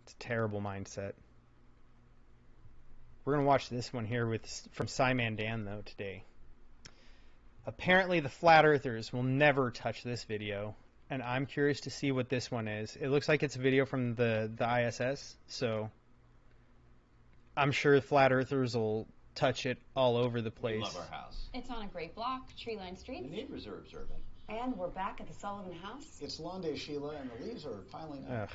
It's a terrible mindset. We're going to watch this one here from Simon Dan, though, today. Apparently, the Flat Earthers will never touch this video, and I'm curious to see what this one is. It looks like it's a video from the ISS, so I'm sure Flat Earthers will touch it all over the place. We love our house. It's on a great block, tree-lined streets. The neighbors are observant. And we're back at the Sullivan house. It's lawn day, Sheila, and the leaves are finally up.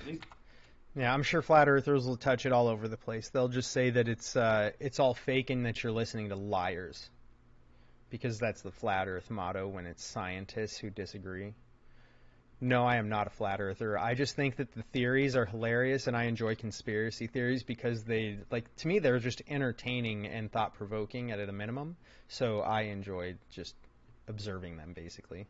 Yeah, I'm sure Flat Earthers will touch it all over the place. They'll just say that it's all fake and that you're listening to liars. Because that's the Flat Earth motto when it's scientists who disagree. No, I am not a Flat Earther. I just think that the theories are hilarious, and I enjoy conspiracy theories because to me, they're just entertaining and thought-provoking at a minimum. So I enjoy just observing them, basically.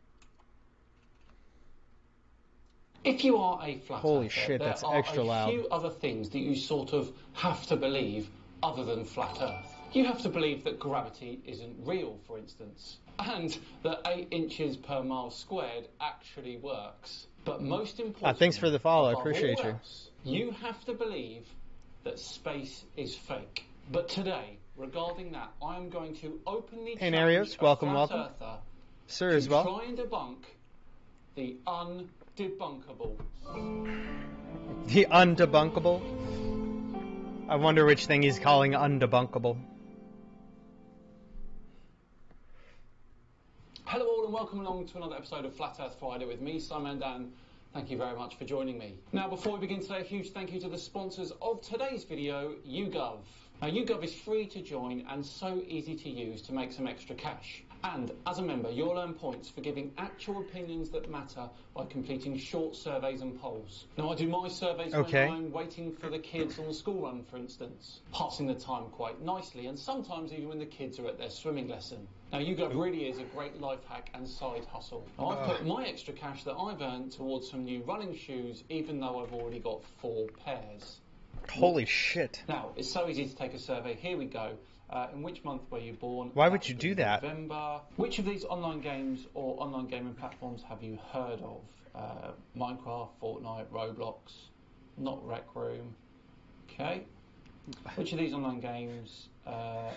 If you are a flat Holy earther, shit, that's there are extra loud. a few other things that you sort of have to believe other than flat Earth. You have to believe that gravity isn't real, for instance, and that 8 inches per mile squared actually works. But most importantly, thanks for the follow. I above appreciate all you. else, you have to believe that space is fake. But today, regarding that, I am going to openly challenge Narios, a welcome, flat welcome. earther Sir, to as well. try and debunk the undebunkable. The undebunkable? I wonder which thing he's calling undebunkable. Hello all and welcome along to another episode of Flat Earth Friday with me, Simon Dan. Thank you very much for joining me. Now, before we begin today, a huge thank you to the sponsors of today's video, YouGov. Now, YouGov is free to join and so easy to use to make some extra cash. And as a member, you'll earn points for giving actual opinions that matter by completing short surveys and polls. Now, I do my surveys when I'm waiting for the kids on the school run, for instance, passing the time quite nicely, and sometimes even when the kids are at their swimming lesson. Now, YouGov really is a great life hack and side hustle. Now, I've put my extra cash that I've earned towards some new running shoes, even though I've already got 4 pairs. Holy shit. Now, it's so easy to take a survey. Here we go. In which month were you born? Why would you do that? November. Which of these online games or online gaming platforms have you heard of? Minecraft, Fortnite, Roblox, not Rec Room. Okay. Which of these online games have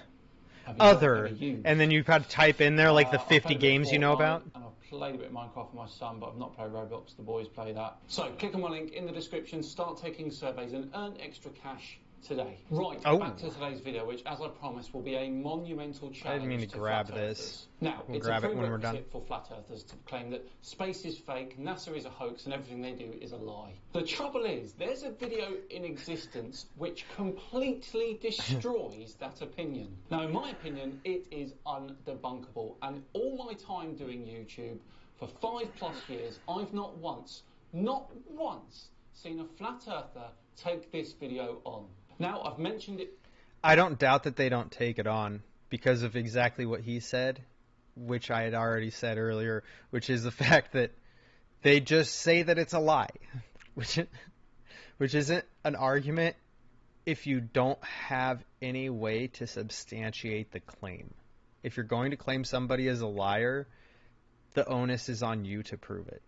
you ever used? And then you've got to type in there like the 50 games you know about? And I've played a bit of Minecraft with my son, but I've not played Roblox. The boys play that. So click on my link in the description, start taking surveys and earn extra cash today. Right, back to today's video, which, as I promised, will be a monumental challenge. I didn't mean to grab this. Now, we'll it's grab a it when we're done. prerequisite for flat earthers to claim that space is fake, NASA is a hoax, and everything they do is a lie. The trouble is, there's a video in existence which completely destroys that opinion. Now, in my opinion, it is undebunkable, and all my time doing YouTube for 5+ years, I've not once seen a flat earther take this video on. Now, I've mentioned it. I don't doubt that they don't take it on because of exactly what he said, which I had already said earlier, which is the fact that they just say that it's a lie, which isn't an argument if you don't have any way to substantiate the claim. If you're going to claim somebody as a liar, the onus is on you to prove it.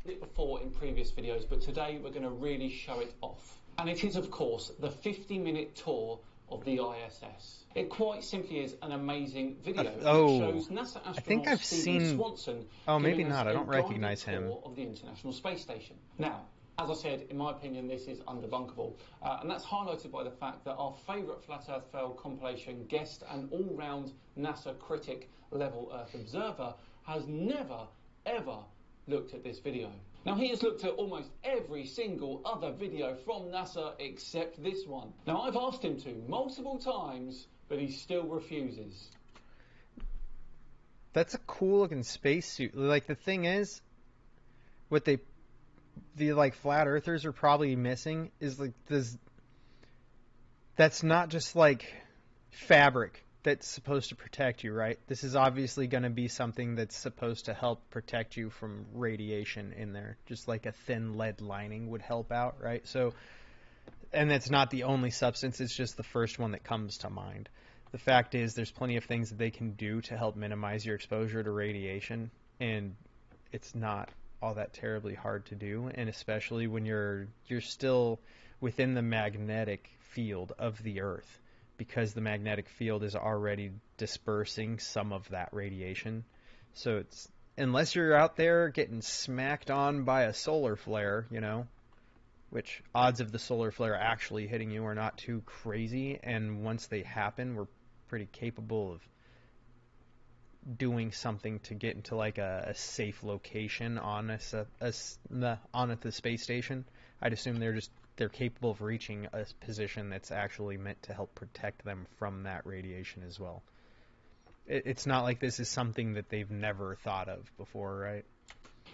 Before in previous videos, but today we're going to really show it off. And it is, of course, the 50-minute tour of the ISS. It quite simply is an amazing video. It shows NASA astronaut I think I've Stephen Swanson. Oh, maybe not. I don't recognize him. Tour of the International Space Station. Now, as I said, in my opinion, this is undebunkable, and that's highlighted by the fact that our favourite Flat Earth Fail compilation guest and all-round NASA critic level Earth observer has never, ever looked at this video. Now, he has looked at almost every single other video from NASA except this one. Now, I've asked him to multiple times, but he still refuses. That's a cool looking spacesuit. Like, the thing is, what the flat earthers are probably missing is like this. That's not just like fabric that's supposed to protect you, right? This is obviously going to be something that's supposed to help protect you from radiation in there, just like a thin lead lining would help out, right? So, and it's not the only substance, it's just the first one that comes to mind. The fact is there's plenty of things that they can do to help minimize your exposure to radiation, and it's not all that terribly hard to do, and especially when you're still within the magnetic field of the Earth, because the magnetic field is already dispersing some of that radiation. So it's, unless you're out there getting smacked on by a solar flare, you know, which odds of the solar flare actually hitting you are not too crazy, and once they happen, we're pretty capable of doing something to get into like a safe location on the space station. I'd assume they're capable of reaching a position that's actually meant to help protect them from that radiation as well. It's not like this is something that they've never thought of before, right?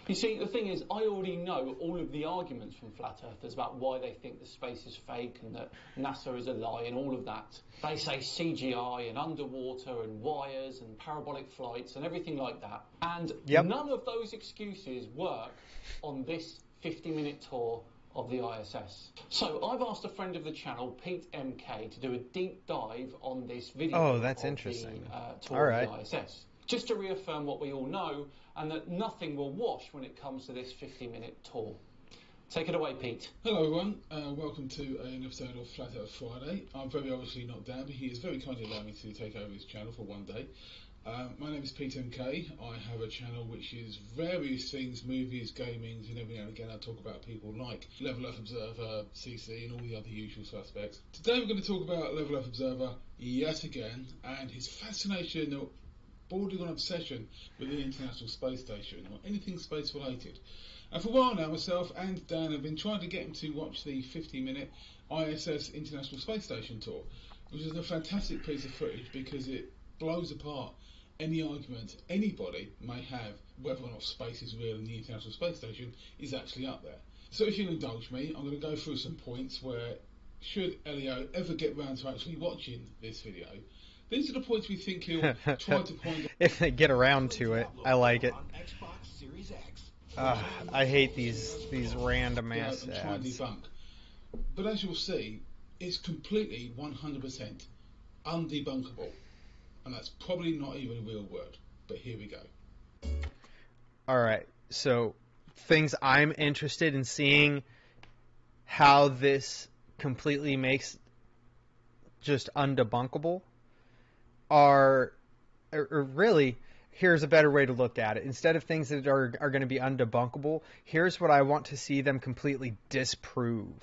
You see, the thing is, I already know all of the arguments from flat earthers about why they think the space is fake and that NASA is a lie and all of that. They say CGI and underwater and wires and parabolic flights and everything like that. And none of those excuses work on this 50-minute tour of the ISS. So I've asked a friend of the channel, Pete MK, to do a deep dive on this video. Oh, that's interesting. Tour of the ISS. Just to reaffirm what we all know, and that nothing will wash when it comes to this 50-minute tour. Take it away, Pete. Hello everyone, welcome to an episode of Flat Earth Friday. I'm very obviously not Dan, but he has very kindly allowed me to take over his channel for one day. My name is Pete MK. I have a channel which is various things, movies, gaming, and every now and again I talk about people like Level Earth Observer, CC, and all the other usual suspects. Today we're going to talk about Level Earth Observer yet again, and his fascination, bordering on obsession with the International Space Station, or anything space related. And for a while now, myself and Dan have been trying to get him to watch the 50-minute ISS International Space Station tour, which is a fantastic piece of footage because it blows apart any argument anybody may have whether or not space is real and the International Space Station is actually up there. So if you'll indulge me, I'm going to go through some points where, should Elio ever get round to actually watching this video, these are the points we think he'll try to point out. If they get around to it, I like it. I hate these random ass and try and ads. debunk. But as you'll see, it's completely 100% undebunkable. And that's probably not even a real word. But here we go. Alright, so things I'm interested in seeing how this completely makes just undebunkable are, or really, here's a better way to look at it. Instead of things that are going to be undebunkable, here's what I want to see them completely disprove.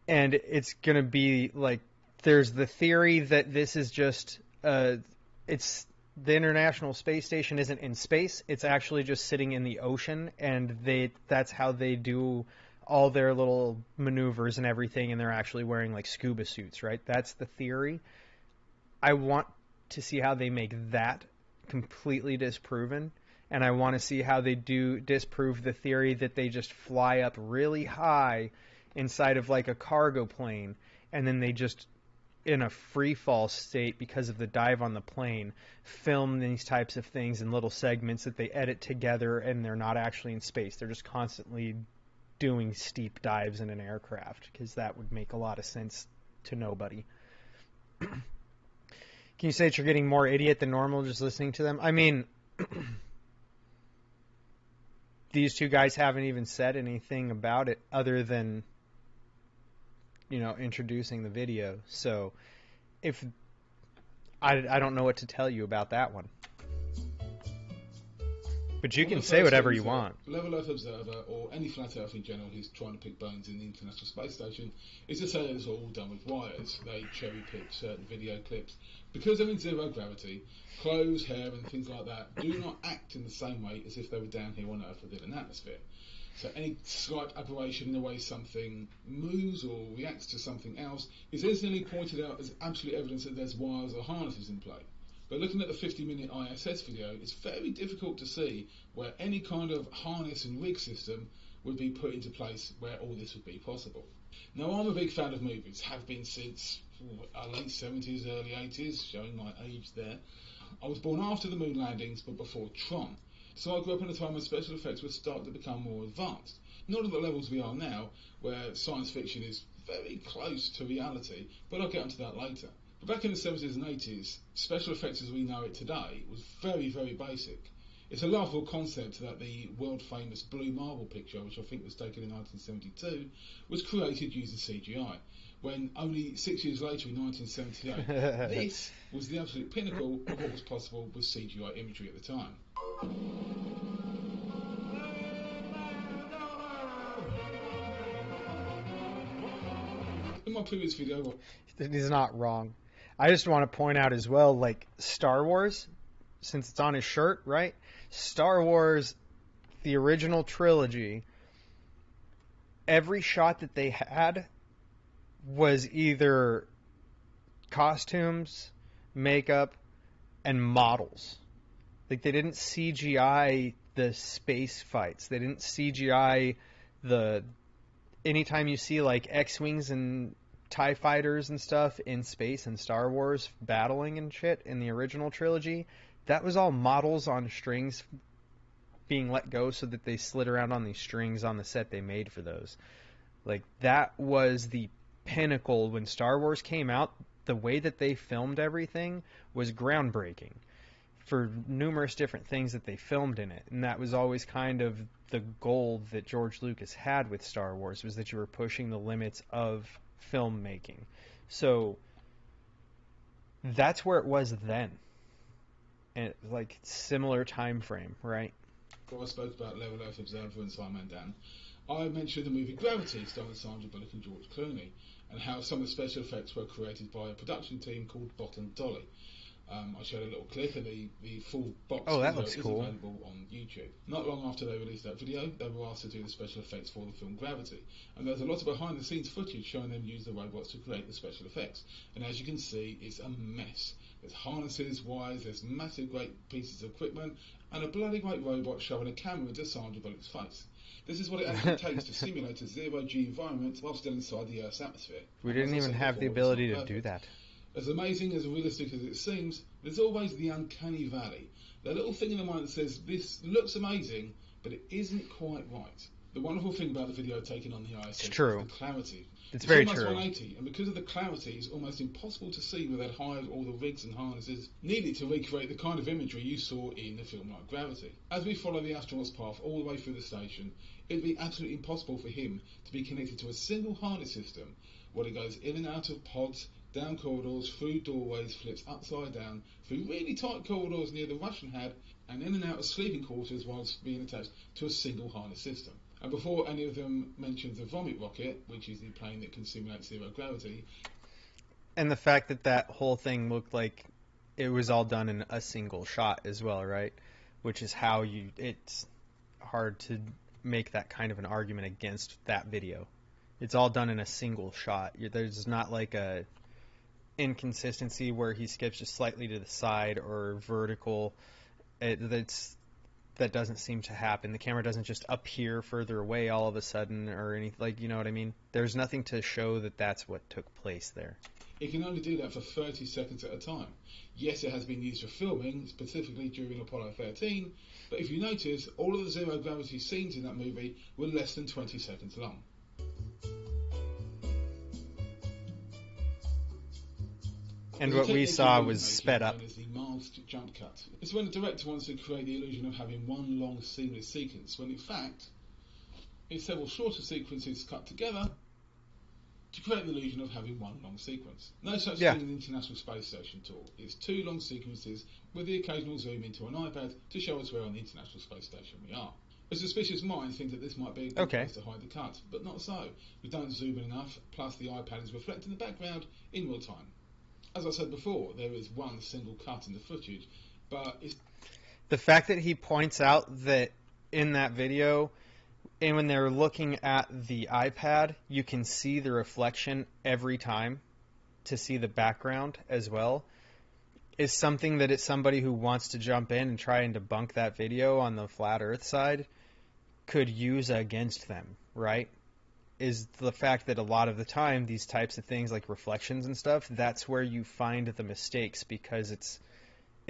And it's going to be like, there's the theory that this is just, it's the International Space Station isn't in space, it's actually just sitting in the ocean, and that's how they do all their little maneuvers and everything, and they're actually wearing like scuba suits, right? That's the theory. I want to see how they make that completely disproven, and I want to see how they do disprove the theory that they just fly up really high inside of like a cargo plane, and then they just, in a free fall state because of the dive on the plane, film these types of things in little segments that they edit together, and they're not actually in space. They're just constantly doing steep dives in an aircraft, because that would make a lot of sense to nobody. Can you say that you're getting more idiot than normal just listening to them? I mean, these two guys haven't even said anything about it other than, you know, introducing the video. So if I don't know what to tell you about that one. But you can say whatever you want. Level Earth Observer, or any flat Earth in general who's trying to pick bones in the International Space Station, is to say that it's all done with wires. They cherry pick certain video clips. Because they're in zero gravity, clothes, hair and things like that do not act in the same way as if they were down here on Earth within an atmosphere. So any slight aberration in the way something moves or reacts to something else is instantly pointed out as absolute evidence that there's wires or harnesses in play. But looking at the 50-minute ISS video, it's very difficult to see where any kind of harness and rig system would be put into place where all this would be possible. Now, I'm a big fan of movies, have been since late 70s, early 80s, showing my age there. I was born after the moon landings, but before Tron. So I grew up in a time when special effects would start to become more advanced. Not at the levels we are now, where science fiction is very close to reality, but I'll get onto that later. But back in the 70s and 80s, special effects as we know it today was very, very basic. It's a laughable concept that the world-famous blue marble picture, which I think was taken in 1972, was created using CGI, when only 6 years later in 1978, this was the absolute pinnacle of what was possible with CGI imagery at the time. In my previous video... He's not wrong. I just want to point out as well, like, Star Wars, since it's on his shirt, right? Star Wars, the original trilogy, every shot that they had was either costumes, makeup, and models. Like, they didn't CGI the space fights. They didn't CGI anytime you see, like, X-Wings and TIE fighters and stuff in space in Star Wars battling and shit in the original trilogy, that was all models on strings being let go so that they slid around on these strings on the set they made for those. Like, that was the pinnacle when Star Wars came out. The way that they filmed everything was groundbreaking for numerous different things that they filmed in it. And that was always kind of the goal that George Lucas had with Star Wars, was that you were pushing the limits of filmmaking. So that's where it was then. And like similar time frame, right? Before I spoke about Level Earth Observer and Simon Dan, I mentioned the movie Gravity starring Sandra Bullock and George Clooney, and how some of the special effects were created by a production team called Bot and Dolly. I showed a little clip, and the full box video is available on YouTube. Not long after they released that video, they were asked to do the special effects for the film Gravity, and there's a lot of behind the scenes footage showing them use the robots to create the special effects, and as you can see, it's a mess. There's harnesses, wires, there's massive great pieces of equipment, and a bloody great robot shoving a camera into Sandra Bullock's face. This is what it actually takes to simulate a zero-G environment while still inside the Earth's atmosphere. We didn't even have the ability to do that. As amazing, as realistic as it seems, there's always the uncanny valley. That little thing in the mind that says, this looks amazing, but it isn't quite right. The wonderful thing about the video taken on the ISS is the clarity. It's very almost true. 180, and because of the clarity, it's almost impossible to see where they'd hired all the rigs and harnesses needed to recreate the kind of imagery you saw in the film like Gravity. As we follow the astronaut's path all the way through the station, it'd be absolutely impossible for him to be connected to a single harness system, while he goes in and out of pods, down corridors, through doorways, flips upside down, through really tight corridors near the Russian HAB, and in and out of sleeping quarters whilst being attached to a single harness system. And before any of them mentions the Vomit rocket, which is the plane that can simulate zero gravity. And the fact that that whole thing looked like it was all done in a single shot as well, right? Which is how it's hard to make that kind of an argument against that video. It's all done in a single shot. There's not like a inconsistency where he skips just slightly to the side or vertical. That doesn't seem to happen. The camera doesn't just appear further away all of a sudden or anything, like, you know what I mean? There's nothing to show that that's what took place there. It can only do that for 30 seconds at a time. Yes, it has been used for filming, specifically during Apollo 13, but if you notice, all of the zero gravity scenes in that movie were less than 20 seconds long. And what we saw was sped up. Is the masked jump cut. It's when the director wants to create the illusion of having one long seamless sequence, when in fact it's several shorter sequences cut together to create the illusion of having one long sequence. No such thing in the International Space Station tour. It's two long sequences with the occasional zoom into an iPad to show us where on the International Space Station we are. A suspicious mind thinks that this might be a good place to hide the cut, but not so. We don't zoom in enough, plus the iPad is reflecting the background in real time. As I said before, there is one single cut in the footage, but it's... The fact that he points out that in that video, and when they're looking at the iPad, you can see the reflection every time to see the background as well, is something that it's somebody who wants to jump in and try and debunk that video on the flat Earth side could use against them, right? Is the fact that a lot of the time these types of things like reflections and stuff, that's where you find the mistakes, because it's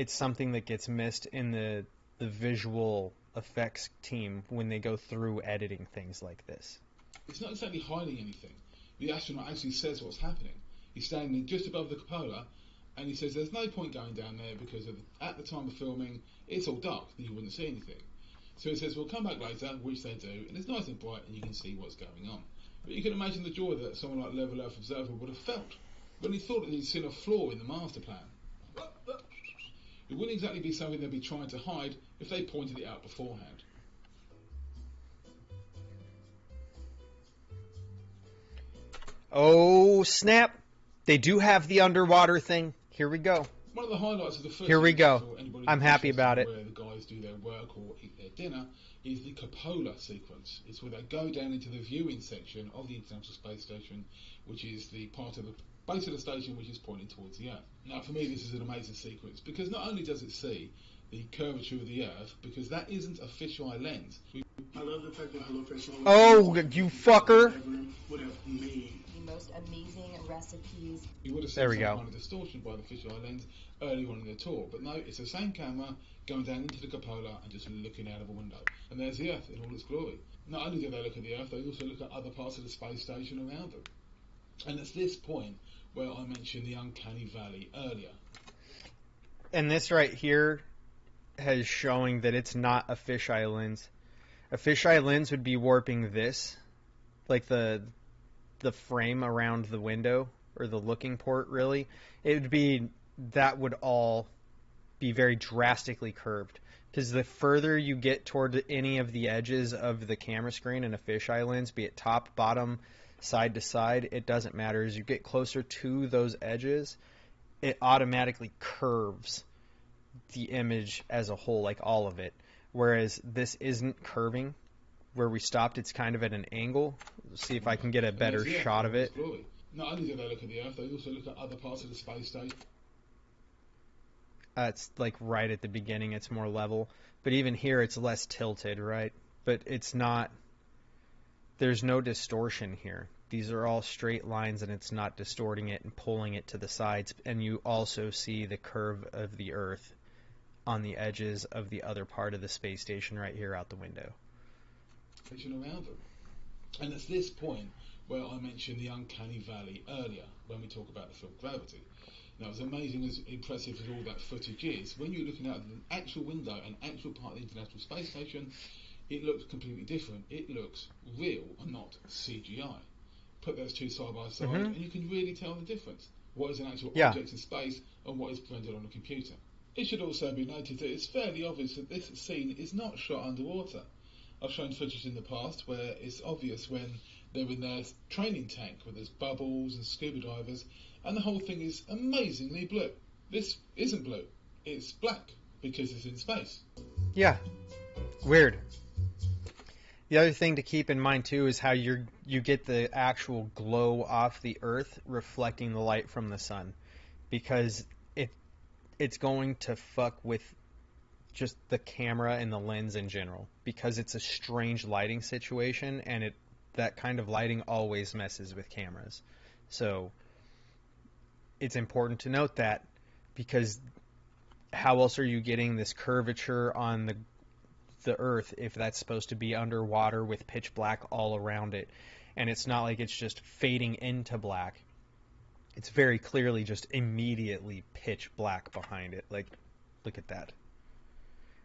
something that gets missed in the visual effects team when they go through editing things like this. It's not exactly hiding anything. The astronaut actually says what's happening. He's standing just above the cupola, And he says there's no point going down there because at the time of filming, it's all dark, you wouldn't see anything. So he says, we'll come back later, which they do, and it's nice and bright and you can see what's going on. But you can imagine the joy that someone like Level Earth Observer would have felt when he thought that he'd seen a flaw in the master plan. It wouldn't exactly be something they'd be trying to hide if they pointed it out beforehand. Oh, snap. They do have the underwater thing. Here we go. One of the highlights of the first Here we go. for anybody I'm happy about it. where the guys do their work or eat their dinner is the cupola sequence. It's where they go down into the viewing section of the International Space Station, which is the part of the base of the station which is pointing towards the Earth. Now, for me, this is an amazing sequence because not only does it see the curvature of the Earth, because that isn't a fisheye lens. I love the fact that Hello Fresh Oh, you fucker! Would have made The most amazing recipes. You would have seen some kind of distortion by the fisheye lens earlier on in the tour, but no, it's the same camera going down into the cupola and just looking out of a window. And there's the Earth in all its glory. Not only do they look at the Earth, they also look at other parts of the space station around them. And it's this point where I mentioned the uncanny valley earlier. And this right here is showing that it's not a fisheye lens. A fisheye lens would be warping this, like the frame around the window, or the looking port, really. That would all be very drastically curved. Because the further you get toward any of the edges of the camera screen in a fisheye lens, be it top, bottom, side to side, it doesn't matter. As you get closer to those edges, it automatically curves the image as a whole, like all of it. Whereas this isn't curving. Where we stopped, it's kind of at an angle. Let's see if I can get a better shot of it. Not only do they look at the Earth, they also look at other parts of the space station. It's like right at the beginning, it's more level. But even here, it's less tilted, right? But it's not... There's no distortion here. These are all straight lines, and it's not distorting it and pulling it to the sides. And you also see the curve of the Earth on the edges of the other part of the space station right here out the window. Around them. And it's this point where I mentioned the uncanny valley earlier when we talk about the film Gravity. Now, as amazing, as impressive as all that footage is, when you're looking out the actual window and actual part of the International Space Station, it looks completely different. It looks real and not CGI. Put those two side by side and you can really tell the difference. What is an actual object in space and what is rendered on a computer. It should also be noted that it's fairly obvious that this scene is not shot underwater. I've shown footage in the past where it's obvious when they're in their training tank where there's bubbles and scuba divers and the whole thing is amazingly blue. This isn't blue, it's black because it's in space. Yeah, weird. The other thing to keep in mind too is how you get the actual glow off the Earth reflecting the light from the sun, because it's going to fuck with just the camera and the lens in general, because it's a strange lighting situation, and that kind of lighting always messes with cameras. So it's important to note that, because how else are you getting this curvature on the Earth if that's supposed to be underwater with pitch black all around it? And it's not like it's just fading into black. It's very clearly just immediately pitch black behind it. Like, look at that.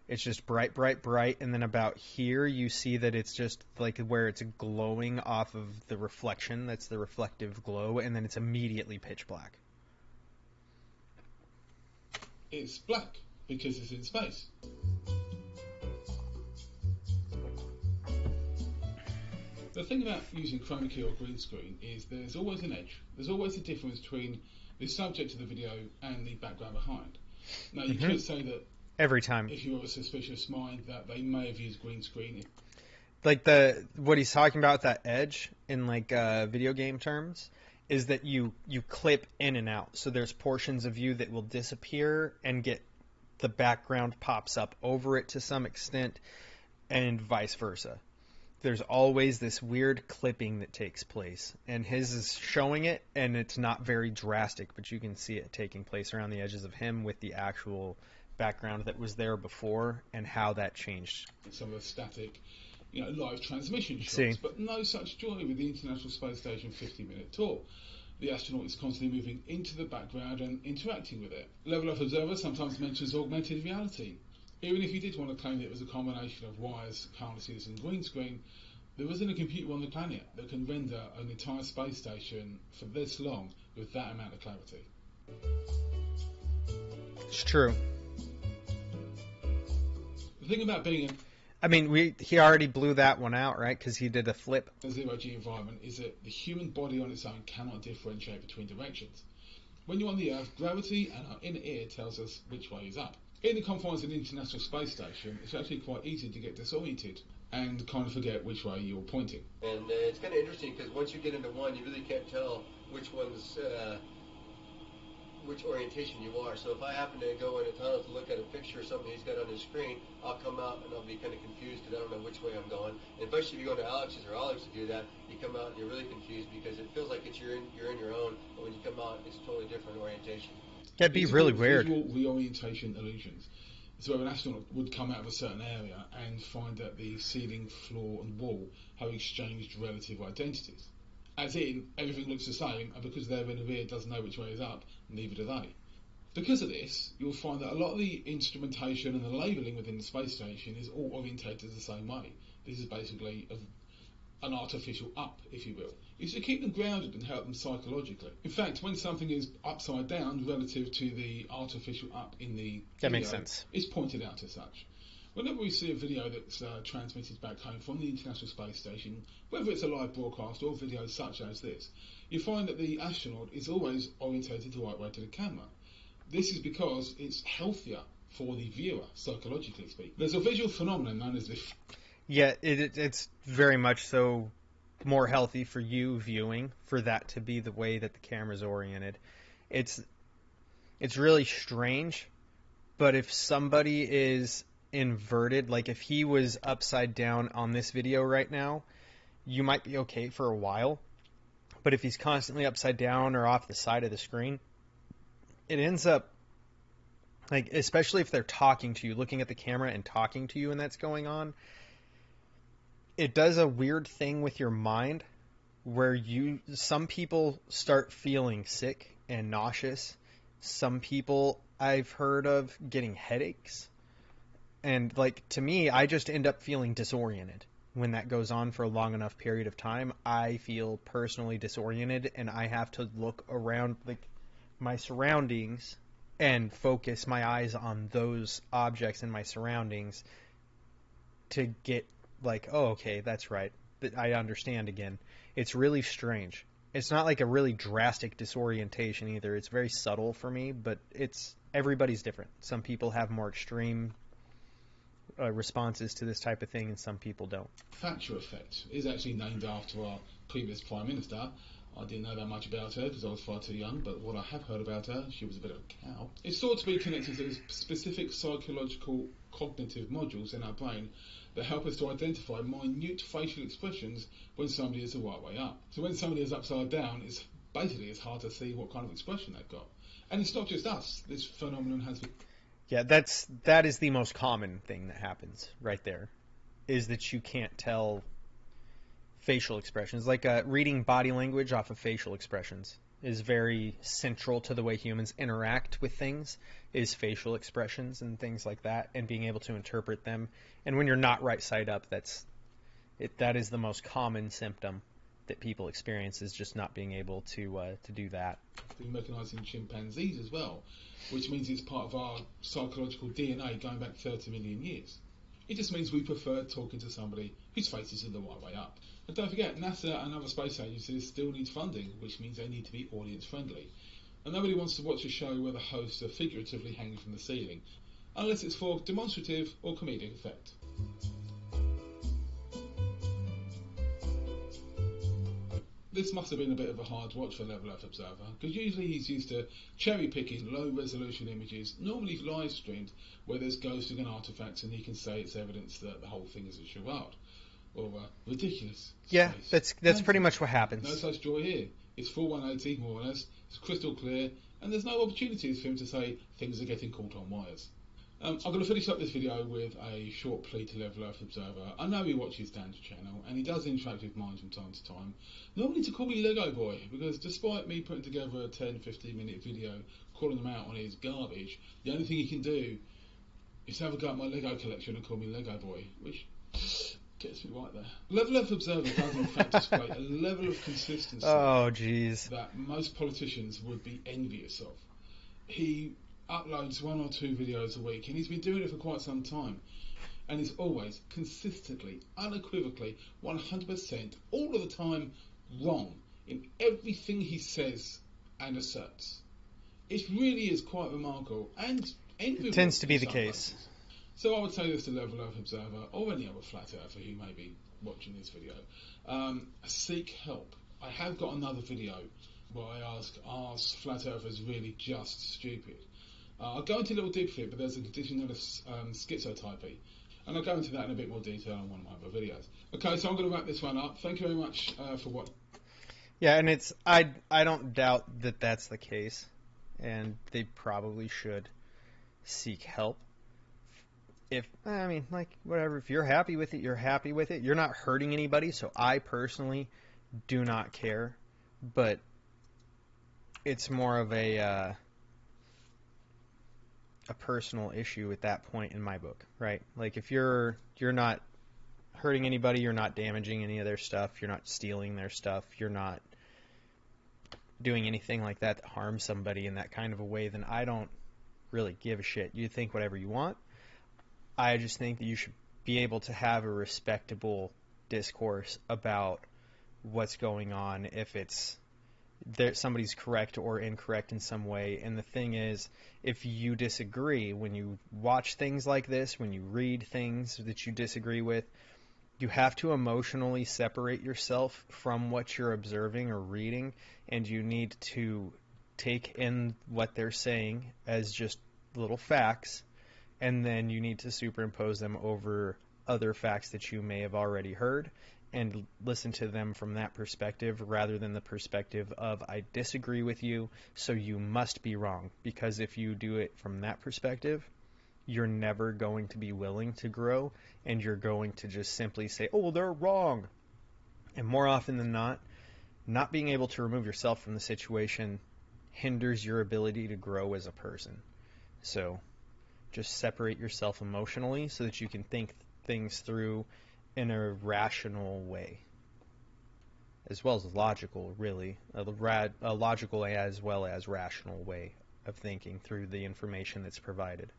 It's just bright, bright, bright, and then about here you see that it's just like where it's glowing off of the reflection. That's the reflective glow, and then it's immediately pitch black. It's black because it's in space. The thing about using chroma key or green screen is there's always an edge. There's always a difference between the subject of the video and the background behind. Now, you could say that every time, if you have a suspicious mind, that they may have used green screen. Like what he's talking about, that edge in like video game terms, is that you clip in and out. So there's portions of you that will disappear and get the background pops up over it to some extent, and vice versa. There's always this weird clipping that takes place, and his is showing it, and it's not very drastic, but you can see it taking place around the edges of him with the actual background that was there before and how that changed. Some of the static, live transmission shots, but no such joy with the International Space Station 50-minute tour. The astronaut is constantly moving into the background and interacting with it. Level Earth Observer sometimes mentions augmented reality. Even if you did want to claim that it was a combination of wires, harnesses and green screen, there isn't a computer on the planet that can render an entire space station for this long with that amount of clarity. It's true. The thing about being I mean, he already blew that one out, right? Because he did a flip. in a zero-G environment is that the human body on its own cannot differentiate between directions. When you're on the Earth, gravity and our inner ear tells us which way is up. In the confines of the International Space Station, it's actually quite easy to get disoriented and kind of forget which way you're pointing. And it's kind of interesting because once you get into one, you really can't tell which one's which orientation you are. So if I happen to go in a tunnel to look at a picture of something he's got on his screen, I'll come out and I'll be kind of confused because I don't know which way I'm going. And especially if you go to Alex's or Alex to do that, you come out and you're really confused because it feels like you're in your own, but when you come out, it's a totally different orientation. That'd be really weird. Visual reorientation illusions. So an astronaut would come out of a certain area and find that the ceiling, floor and wall have exchanged relative identities. As in, everything looks the same, and because their inner ear doesn't know which way is up, neither do they. Because of this, you'll find that a lot of the instrumentation and the labelling within the space station is all orientated the same way. This is basically an artificial up, if you will. It's to keep them grounded and help them psychologically. In fact, when something is upside down relative to the artificial up in the That video, makes sense. it's pointed out as such. Whenever we see a video that's transmitted back home from the International Space Station, whether it's a live broadcast or videos such as this, you find that the astronaut is always orientated the right way to the camera. This is because it's healthier for the viewer, psychologically speaking. There's a visual phenomenon known as the... Yeah, it's very much so more healthy for you viewing, for that to be the way that the camera's oriented. It's really strange, but if somebody is inverted, like if he was upside down on this video right now, you might be okay for a while, but if he's constantly upside down or off the side of the screen, it ends up, like, especially if they're talking to you, looking at the camera and talking to you and that's going on, it does a weird thing with your mind where some people start feeling sick and nauseous. Some people I've heard of getting headaches. And, like, to me, I just end up feeling disoriented. When that goes on for a long enough period of time, I feel personally disoriented, and I have to look around, like, my surroundings and focus my eyes on those objects in my surroundings to get, like, oh, okay, that's right. I understand again. It's really strange. It's not like a really drastic disorientation either. It's very subtle for me, but everybody's different. Some people have more extreme responses to this type of thing, and some people don't. Thatcher effect is actually named after our previous Prime Minister. I didn't know that much about her because I was far too young, but what I have heard about her, she was a bit of a cow. It's thought to be connected to specific psychological cognitive modules in our brain that help us to identify minute facial expressions when somebody is the right way up. So when somebody is upside down, it's hard to see what kind of expression they've got. And it's not just us. This phenomenon has been... Yeah, that is the most common thing that happens right there, is that you can't tell facial expressions. Like reading body language off of facial expressions is very central to the way humans interact with things, is facial expressions and things like that, and being able to interpret them. And when you're not right side up, that is the most common symptom that people experience, is just not being able to do that. Been recognised in chimpanzees as well, which means it's part of our psychological DNA going back 30 million years. It just means we prefer talking to somebody whose face is in the right way up. And don't forget, NASA and other space agencies still need funding, which means they need to be audience friendly. And nobody wants to watch a show where the hosts are figuratively hanging from the ceiling, unless it's for demonstrative or comedic effect. This must have been a bit of a hard watch for Level Earth Observer, because usually he's used to cherry-picking low-resolution images, normally live-streamed, where there's ghosts and artefacts, and he can say it's evidence that the whole thing is a charade, or ridiculous. Yeah, space. that's pretty much what happens. No such joy here. It's full 180, more or less, it's crystal clear, and there's no opportunities for him to say things are getting caught on wires. I'm going to finish up this video with a short plea to Level Earth Observer. I know he watches Dan's channel and he does interact with mine from time to time. Normally to call me Lego Boy, because despite me putting together a 10-15 minute video calling him out on his garbage, the only thing he can do is have a go at my Lego collection and call me Lego Boy, which gets me right there. Level Earth Observer does in fact display a level of consistency that most politicians would be envious of. He uploads 1 or 2 videos a week and he's been doing it for quite some time, and he's always consistently, unequivocally, 100% all of the time wrong in everything he says and asserts. It really is quite remarkable and enviable. It tends to be the case. So I would say this to Level Earth Observer or any other flat earther who may be watching this video. Seek help. I have got another video where I ask, are flat earthers really just stupid? I'll go into a little deeper for it, but there's a condition known as schizotypy, and I'll go into that in a bit more detail on one of my other videos. Okay, so I'm going to wrap this one up. Thank you very much for watching. Yeah, and it's I don't doubt that that's the case, and they probably should seek help. If whatever, if you're happy with it, you're happy with it. You're not hurting anybody, so I personally do not care. But it's more of a personal issue at that point in my book, right? Like if you're not hurting anybody, you're not damaging any of their stuff, you're not stealing their stuff, you're not doing anything like that harms somebody in that kind of a way, then I don't really give a shit. You think whatever you want. I just think that you should be able to have a respectable discourse about what's going on, if it's somebody's correct or incorrect in some way. And the thing is, if you disagree, when you watch things like this, when you read things that you disagree with, you have to emotionally separate yourself from what you're observing or reading, and you need to take in what they're saying as just little facts, and then you need to superimpose them over other facts that you may have already heard and listen to them from that perspective rather than the perspective of I disagree with you, so you must be wrong. Because if you do it from that perspective, you're never going to be willing to grow, and you're going to just simply say, oh, they're wrong. And more often than not being able to remove yourself from the situation hinders your ability to grow as a person. So just separate yourself emotionally so that you can think things through in a rational way, as well as logical, really, a logical as well as rational way of thinking through the information that's provided.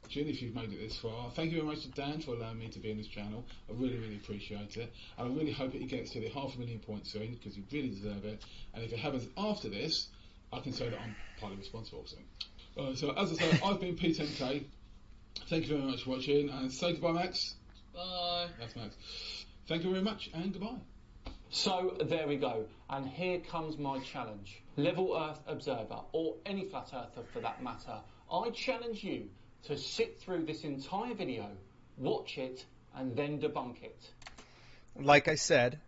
If you've made it this far, thank you very much to Dan for allowing me to be on his channel. I really, really appreciate it, and I really hope that he gets to the 500,000 points soon, because you really deserve it. And if it happens after this, I can say that I'm partly responsible. So as I say, I've been P10K. Thank you very much for watching, and say goodbye, Max. Bye. That's Max. Thank you very much, and goodbye. So there we go, and here comes my challenge. Level Earth Observer, or any flat earther for that matter, I challenge you to sit through this entire video, watch it, and then debunk it. Like I said,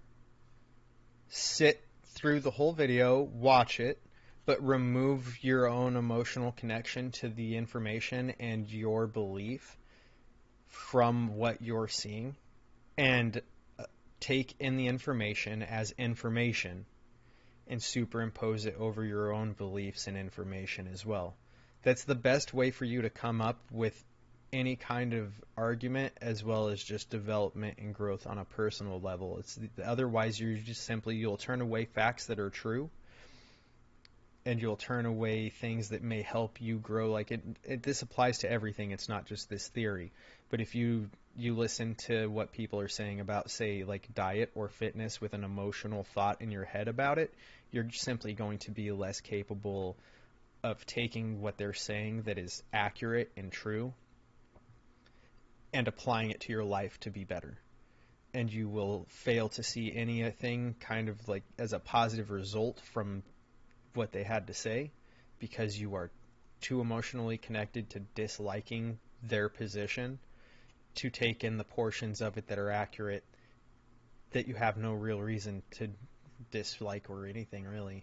sit through the whole video, watch it, but remove your own emotional connection to the information and your belief from what you're seeing, and take in the information as information and superimpose it over your own beliefs and information as well. That's the best way for you to come up with any kind of argument, as well as just development and growth on a personal level. Otherwise, you'll turn away facts that are true, and you'll turn away things that may help you grow. This applies to everything. It's not just this theory. But if you listen to what people are saying about, say, like diet or fitness with an emotional thought in your head about it, you're simply going to be less capable of taking what they're saying that is accurate and true and applying it to your life to be better. And you will fail to see anything kind of like as a positive result from what they had to say, because you are too emotionally connected to disliking their position to take in the portions of it that are accurate, that you have no real reason to dislike or anything, really.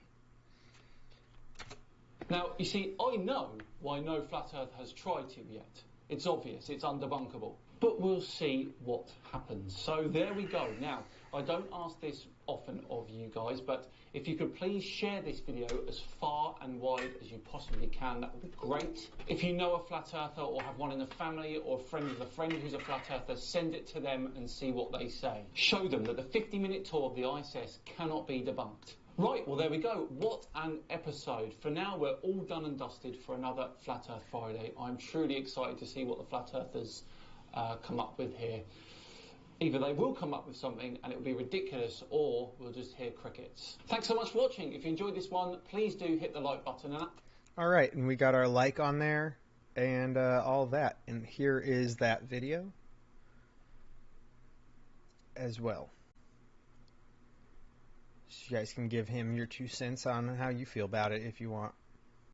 Now, you see, I know why no flat earth has tried to yet. It's obvious, it's undebunkable. But we'll see what happens. So there we go. Now, I don't ask this often of you guys, but if you could please share this video as far and wide as you possibly can, that would be great. If you know a flat earther or have one in the family or a friend of a friend who's a flat earther, send it to them and see what they say. Show them that the 50-minute tour of the ISS cannot be debunked. Right, well there we go. What an episode. For now, we're all done and dusted for another Flat Earth Friday. I'm truly excited to see what the Flat Earthers come up with here. Either they will come up with something and it will be ridiculous, or we'll just hear crickets. Thanks so much for watching. If you enjoyed this one, please do hit the like button. All right, and we got our like on there and all that. And here is that video as well. So you guys can give him your 2 cents on how you feel about it if you want.